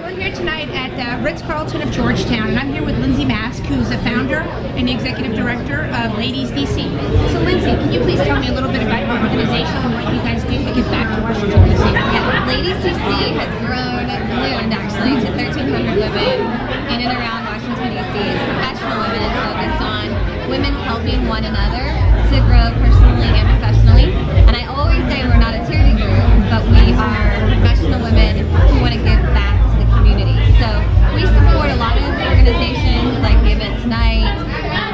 we're here tonight at Ritz-Carlton of Georgetown, and I'm here with Lindsey Mask, who's the founder and the executive director of Ladies DC. So Lindsey, can you please tell me a little bit about your organization and what you guys do to give back to Washington DC? Yes, Ladies DC has ballooned actually to 1,300 women in and around Washington DC. It's professional women. It's focused on women helping one another to grow personally and professionally. And I always say we're not a charity group, but we are professional women who want to give back to the community. So we support a lot of organizations like the event tonight.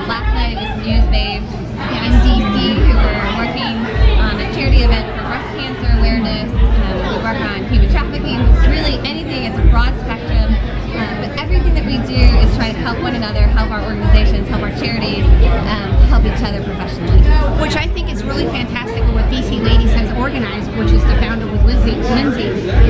Last night it was News Babes in DC who were working on a charity event for breast cancer awareness. We work on human trafficking, really anything. It's a broad spectrum. But everything that we do is try to help one another, help our organizations, help our charities, help each other professionally. Which I think is really fantastic what DC Ladies has organized, which is the founder with Lindsey,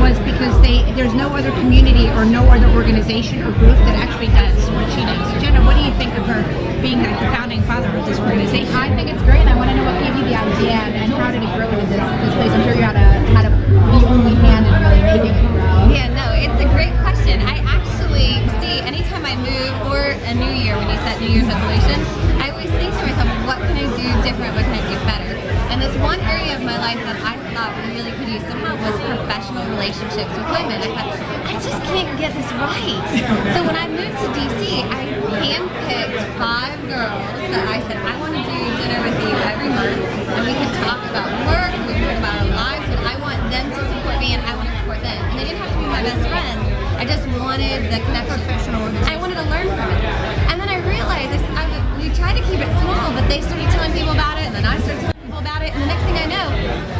was because there's no other community or no other organization or group that actually does what she does. Jenna, what do you think of her being the founding father of this organization? I think it's great. I want to know what gave you the idea and how did it grow into this place. I'm sure you had to be only hand in really making it grow. Yeah, no, it's a great question. I actually see anytime I move or a new year when you set New Year's resolutions, I always think to myself, what can I do different? What can I do better? And this one area of my life that I thought we really could use some help was professional relationships with women. I thought, I just can't get this right. So when I moved to DC, I handpicked 5 girls that I said, I want to do dinner with you every month, and we can talk about work, we can talk about our lives, and I want them to support me, and I want to support them. And they didn't have to be my best friends. I just wanted the connection. I wanted to learn from it. And then I realized, we tried to keep it small, but they started telling people about it, and then I started telling people about it, and the next thing I know,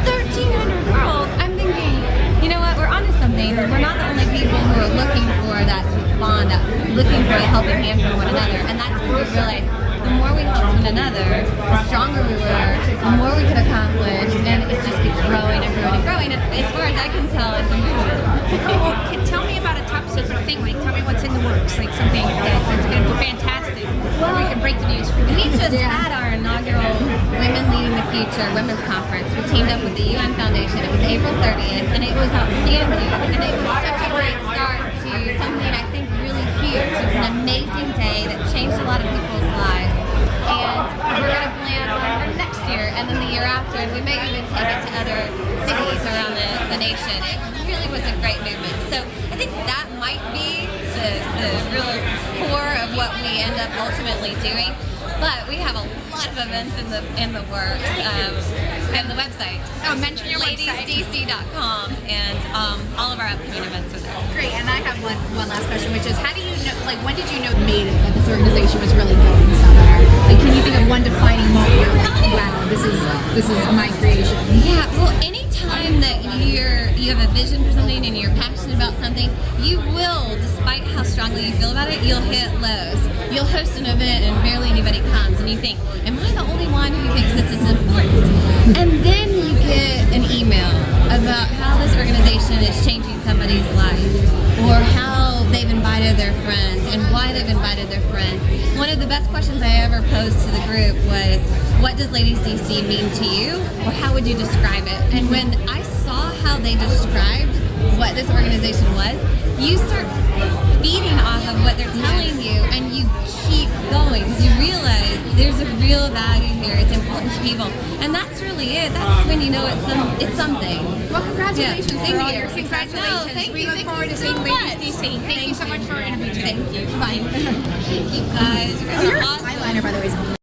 1,300 girls. I'm thinking, you know what, we're onto something. We're not the only people who are looking for that bond, looking for a helping hand from one another. And that's when we realized the more we helped one another, the stronger we were, the more we could accomplish, and it just keeps growing and growing and growing. And as far as I can tell, it's a movement. Well, tell me about a top secret thing, like tell me what's in the works, like something that's going to be fantastic. Well, we can break the news for we just had our inaugural Women Leading the Future Women's Conference. We teamed up with the UN Foundation. It was April 30th, and it was outstanding. And it was such a great start to something I think really huge. It was an amazing day that changed a lot of people's lives. And we're going to plan on for next year, and then the year after, and we may even take it to other cities around the nation. It really was a great movement. So I think that might be the real core of what we end up ultimately doing. But we have a lot of events in the works. We have the website. Oh, mention your website. ladiesdc.com, and all of our upcoming events are there. Great. And I have one last question, which is, how do you know, like, when did you know made it that this organization was really going somewhere? Like, can you think of one defining moment where you're like, wow, this is my creation? Yeah, well, anytime that you have a vision for something and you're passionate about something, you will, despite how strongly you feel about it, you'll hit lows. You'll host an event and barely anybody comes, and you think, am I the only one who thinks this is important? And then you get an email about how this organization is changing somebody's life, or how they've invited their friends and why they've invited their friends. One of the best questions I ever posed to the group was, what does Ladies DC mean to you, or how would you describe it? And when I saw how they described what this organization was, you start feeding off of what they're telling you, and you keep going because you realize there's a real value here. It's important to people, and that's really it. That's when you know it's something. Well, congratulations. Yeah. Thank you. Congratulations. No, thank we you. look Thank forward you to so seeing much. Ladies DC. Thank you so much for our interview today. Thank you. Bye. Thank you guys. You guys are awesome. Eyeliner, by the way, is